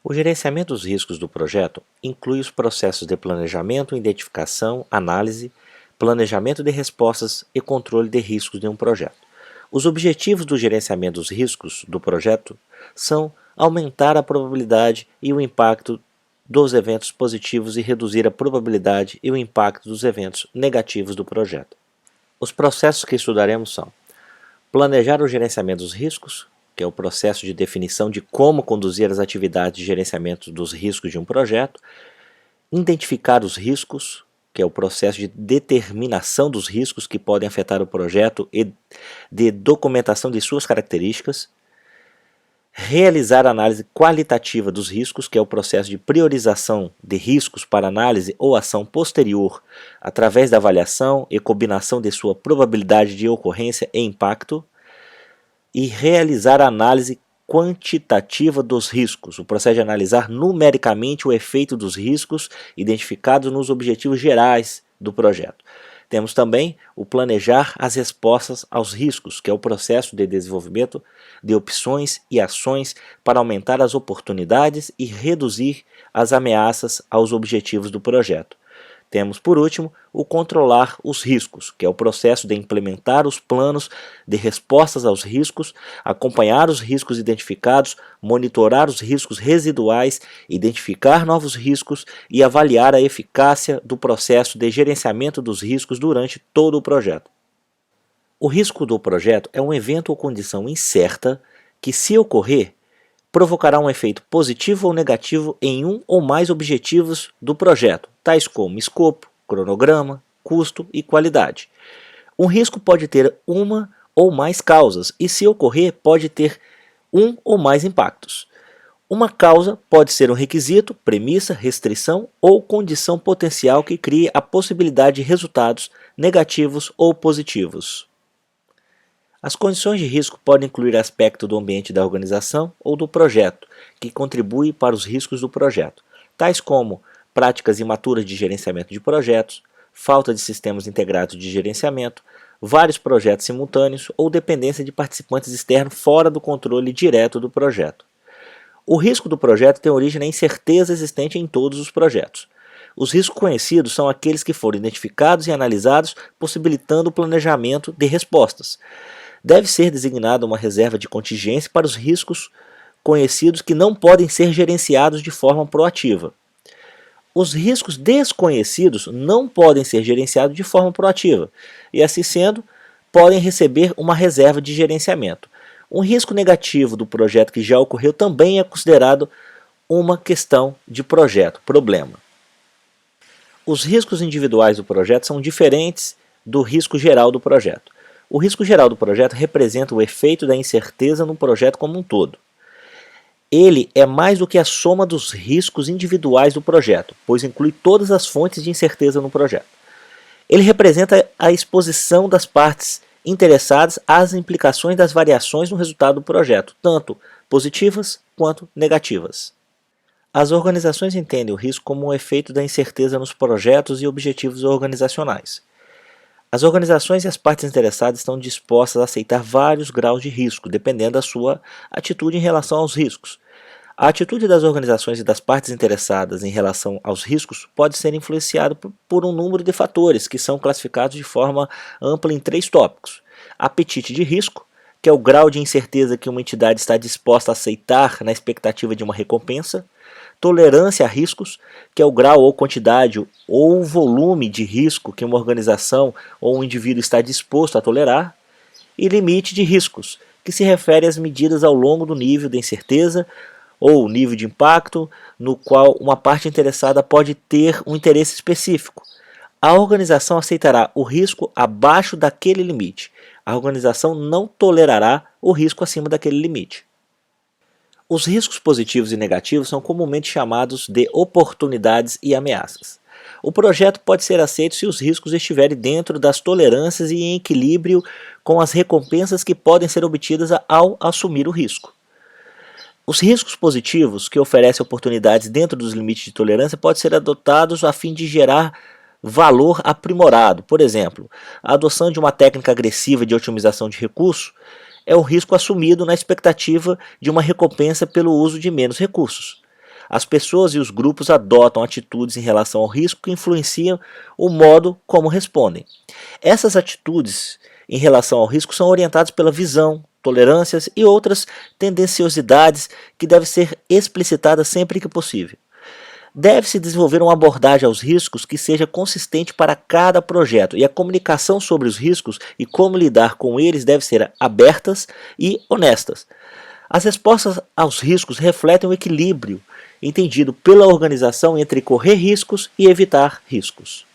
O gerenciamento dos riscos do projeto inclui os processos de planejamento, identificação, análise, planejamento de respostas e controle de riscos de um projeto. Os objetivos do gerenciamento dos riscos do projeto são aumentar a probabilidade e o impacto dos eventos positivos e reduzir a probabilidade e o impacto dos eventos negativos do projeto. Os processos que estudaremos são: planejar o gerenciamento dos riscos, que é o processo de definição de como conduzir as atividades de gerenciamento dos riscos de um projeto; identificar os riscos, que é o processo de determinação dos riscos que podem afetar o projeto e de documentação de suas características; realizar a análise qualitativa dos riscos, que é o processo de priorização de riscos para análise ou ação posterior, através da avaliação e combinação de sua probabilidade de ocorrência e impacto; e realizar a análise quantitativa dos riscos, o processo de analisar numericamente o efeito dos riscos identificados nos objetivos gerais do projeto. Temos também o planejar as respostas aos riscos, que é o processo de desenvolvimento de opções e ações para aumentar as oportunidades e reduzir as ameaças aos objetivos do projeto. Temos, por último, o controlar os riscos, que é o processo de implementar os planos de respostas aos riscos, acompanhar os riscos identificados, monitorar os riscos residuais, identificar novos riscos e avaliar a eficácia do processo de gerenciamento dos riscos durante todo o projeto. O risco do projeto é um evento ou condição incerta que, se ocorrer, provocará um efeito positivo ou negativo em um ou mais objetivos do projeto, tais como escopo, cronograma, custo e qualidade. Um risco pode ter uma ou mais causas e, se ocorrer, pode ter um ou mais impactos. Uma causa pode ser um requisito, premissa, restrição ou condição potencial que crie a possibilidade de resultados negativos ou positivos. As condições de risco podem incluir aspectos do ambiente da organização ou do projeto, que contribuem para os riscos do projeto, tais como práticas imaturas de gerenciamento de projetos, falta de sistemas integrados de gerenciamento, vários projetos simultâneos ou dependência de participantes externos fora do controle direto do projeto. O risco do projeto tem origem na incerteza existente em todos os projetos. Os riscos conhecidos são aqueles que foram identificados e analisados, possibilitando o planejamento de respostas. Deve ser designada uma reserva de contingência para os riscos conhecidos que não podem ser gerenciados de forma proativa. Os riscos desconhecidos não podem ser gerenciados de forma proativa e, assim sendo, podem receber uma reserva de gerenciamento. Um risco negativo do projeto que já ocorreu também é considerado uma questão de projeto, problema. Os riscos individuais do projeto são diferentes do risco geral do projeto. O risco geral do projeto representa o efeito da incerteza no projeto como um todo. Ele é mais do que a soma dos riscos individuais do projeto, pois inclui todas as fontes de incerteza no projeto. Ele representa a exposição das partes interessadas às implicações das variações no resultado do projeto, tanto positivas quanto negativas. As organizações entendem o risco como um efeito da incerteza nos projetos e objetivos organizacionais. As organizações e as partes interessadas estão dispostas a aceitar vários graus de risco, dependendo da sua atitude em relação aos riscos. A atitude das organizações e das partes interessadas em relação aos riscos pode ser influenciada por um número de fatores que são classificados de forma ampla em 3 tópicos. Apetite de risco, que é o grau de incerteza que uma entidade está disposta a aceitar na expectativa de uma recompensa. Tolerância a riscos, que é o grau ou quantidade ou volume de risco que uma organização ou um indivíduo está disposto a tolerar. E limite de riscos, que se refere às medidas ao longo do nível de incerteza ou nível de impacto no qual uma parte interessada pode ter um interesse específico. A organização aceitará o risco abaixo daquele limite. A organização não tolerará o risco acima daquele limite. Os riscos positivos e negativos são comumente chamados de oportunidades e ameaças. O projeto pode ser aceito se os riscos estiverem dentro das tolerâncias e em equilíbrio com as recompensas que podem ser obtidas ao assumir o risco. Os riscos positivos, que oferecem oportunidades dentro dos limites de tolerância, podem ser adotados a fim de gerar valor aprimorado. Por exemplo, a adoção de uma técnica agressiva de otimização de recursos é um risco assumido na expectativa de uma recompensa pelo uso de menos recursos. as pessoas e os grupos adotam atitudes em relação ao risco que influenciam o modo como respondem. Essas atitudes em relação ao risco são orientadas pela visão, tolerâncias e outras tendenciosidades que devem ser explicitadas sempre que possível. Deve-se desenvolver uma abordagem aos riscos que seja consistente para cada projeto, e a comunicação sobre os riscos e como lidar com eles deve ser abertas e honestas. As respostas aos riscos refletem o equilíbrio entendido pela organização entre correr riscos e evitar riscos.